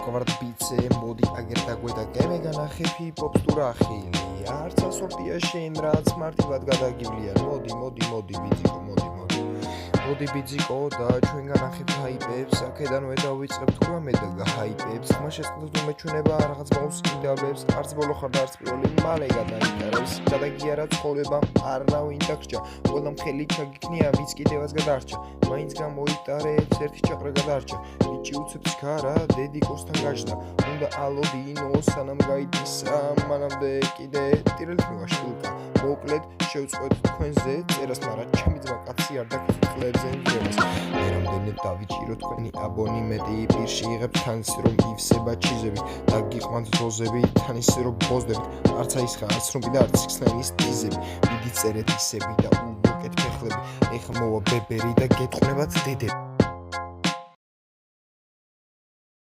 გვარდ ბიცე მოდი აგერ დაგვედა გემე განახები პოპს თუ რა ხილი არც ასორტია შენ რაც მარტივად გადაგივლიან მოდი მოდი ბიძიკო და ჩვენ განახებ ჰაიპებს აქედანვე დავიწყებთ რამე და გაჰაიპებს ხმა შეწყდოთ უმეჩვენება რაღაც მოუსკიდავებს არც ბოლო ხარ და არც პირველი მალე გადაიტარებს გადაგიარა ცხოვრება არავინ დაგჭა ყველამ ხელი ჩაგიქნია ვიც კიდევაც გადარჩა მაინც გამოიტარებს ერთი ჩაყრა გადარჩა ბიჭი უცებს ქარა დედი კურსთან გაჯდა უნდა ალოდინო სანამ გაიდისა მანამდე კიდე ტირელს მივაშვილკა მოკლედ შევწყვეთ თქვენზე წერას მაგრამ ჩემი ძმა კაცი არ დაგწლებზე ნდრებას რამდენი დავიჭირო თქვენი აბონემენტი პირში იღებთ თანს რომ ივსება ჩიზები და გიყვანთ დოზები თანის რომ ბოზდებით არც აისხა რომ კიდე არც ხსნაის ტიზები მიდი წერეთ ისები და უკეთ ფეხლები ეხა მოვა ბებერი და გეტყვნებათ დედები